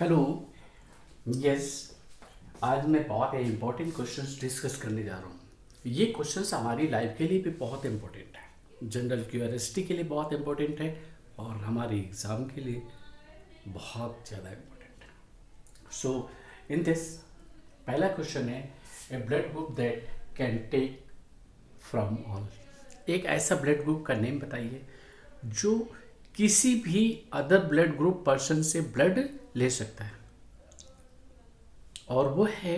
Hello. Yes, आज मैं बहुत इम्पोर्टेंट क्वेश्चंस डिस्कस करने जा रहा हूँ। ये क्वेश्चंस हमारी लाइफ के लिए भी बहुत इम्पोर्टेंट है, जनरल क्यूरियोसिटी के लिए बहुत इम्पोर्टेंट है और हमारे एग्ज़ाम के लिए बहुत ज़्यादा इम्पोर्टेंट है। सो इन दिस, पहला क्वेश्चन है, a blood group that can take from all. एक ऐसा ब्लड ग्रुप का नेम बताइए जो किसी भी अदर ब्लड ग्रुप पर्सन से ब्लड ले सकता है, और वो है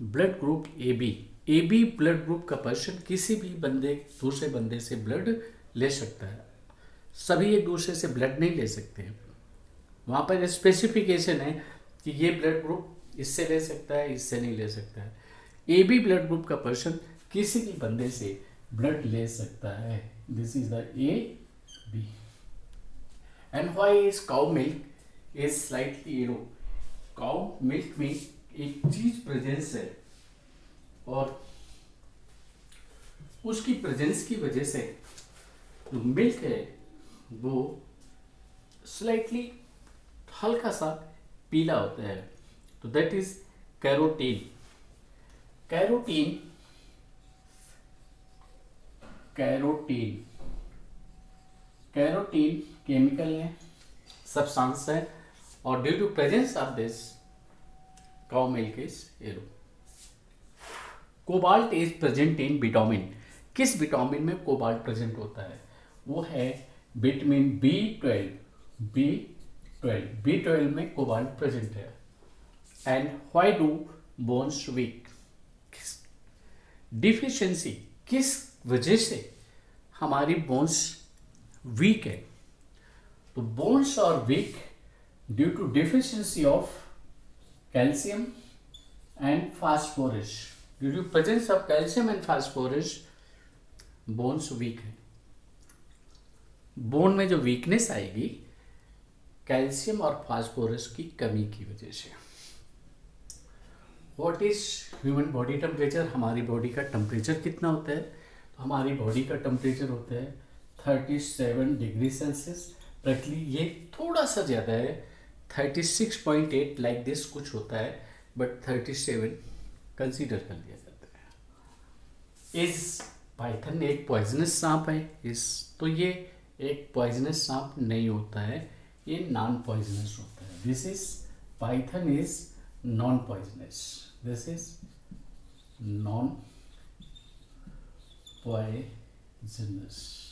blood group A B. A B blood group का पर्सन किसी भी बंदे दूसरे बंदे से ब्लड ले सकता है। सभी एक दूसरे से ब्लड नहीं ले सकते हैं। वहाँ पर स्पेसिफिकेशन है कि ये ब्लड ग्रुप इससे ले सकता है, इससे नहीं ले सकता है। ए बी ब्लड ग्रुप का पर्सन किसी भी बंदे से ब्लड ले सकता है। This is the A B. And why is cow milk is slightly yellow. Cow milk में एक चीज प्रेजेंस है और उसकी प्रेजेंस की वजह से जो मिल्क है वो स्लाइटली हल्का सा पीला होता है। तो that is carotene. Carotene carotene carotene chemical है, सब्सटेंस है, और due to presence of this cow milk is yellow. Cobalt is present in vitamin. किस विटामिन में कोबाल्ट प्रेजेंट होता है? वो है विटामिन बी ट्वेल्व में कोबाल्ट प्रेजेंट है। And why do bones weak? Deficiency, किस वजह से हमारी बोन्स वीक है? तो bones are weak due to deficiency of calcium and phosphorus. Due to presence of calcium and phosphorus bones weak है। Bone में जो वीकनेस आएगी कैल्शियम और फास्फोरस की कमी की वजह से। What is human body temperature? हमारी बॉडी का टेम्परेचर कितना होता है? तो हमारी बॉडी का टेम्परेचर होता है 37 डिग्री सेल्सियस। प्रैक्टिकली ये थोड़ा सा ज़्यादा है, 36.8 लाइक दिस कुछ होता है, बट 37 कंसीडर कर लिया जाता है। इस पाइथन एक पॉइजनस सांप है? इस तो ये एक पॉइजनस सांप नहीं होता है, ये नॉन पॉइजनस होता है। This is python is non poisonous. This is non poisonous.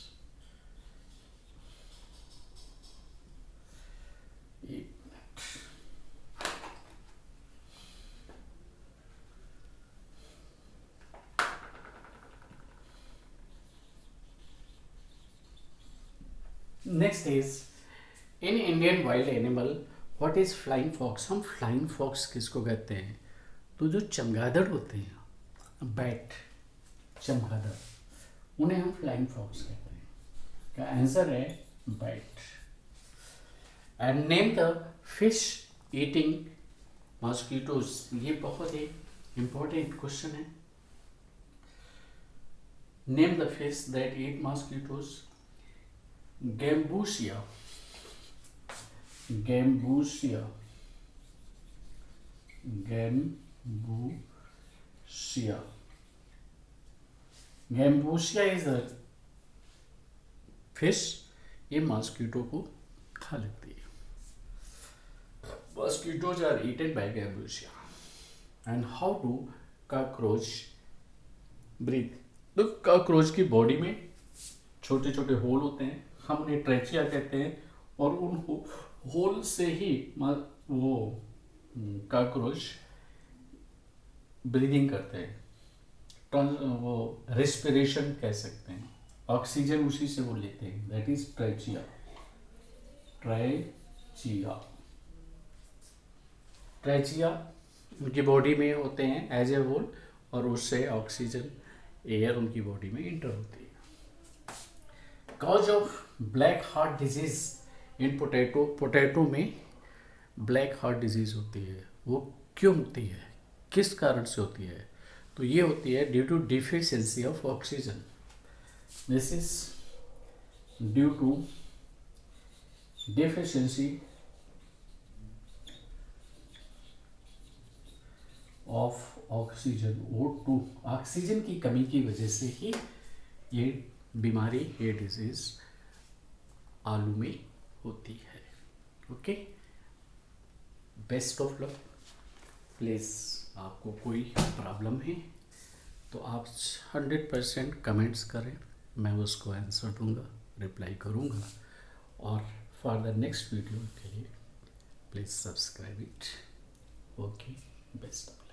Next is in Indian wild animal what is flying fox? हम फ्लाइंग फॉक्स किसको कहते हैं? तो जो चमगादड़ होते हैं, बैट, चमगादड़, उन्हें हम फ्लाइंग फॉक्स कहते हैं। का आंसर है bat. And name the fish eating mosquitoes. ये बहुत ही इंपॉर्टेंट क्वेश्चन है। Name the fish that eat mosquitoes. Gambusia, gambusia, gambusia. Gambusia is a fish, ये मॉस्किटो को खा लेती है। Mosquitoes are eaten by gambusia. And how do cockroach breathe? तो कॉकरोच की बॉडी में छोटे छोटे होल होते हैं, हम उन्हें ट्रेचिया कहते हैं, और उन होल से ही वो कॉकरोच ब्रीदिंग करते हैं। वो रेस्पिरेशन कह सकते हैं, ऑक्सीजन उसी से वो लेते हैं। That is trachea. Trachea trachea उनकी बॉडी में होते हैं एज ए होल, और उससे ऑक्सीजन एयर उनकी बॉडी में इंटर होती है। Cause of black heart disease in potato. Potato में ब्लैक हार्ट डिजीज होती है, वो क्यों होती है, किस कारण से होती है? तो ये होती है due to deficiency of oxygen. This is due to deficiency of oxygen O2, oxygen की कमी की वजह से ही ये बीमारी, ये डिजीज आलू में होती है। Okay, best of luck. Please आपको कोई प्रॉब्लम है तो आप 100% कमेंट्स करें, मैं उसको आंसर दूंगा, रिप्लाई करूंगा। और फॉर द नेक्स्ट वीडियो के लिए please subscribe it. Okay, best.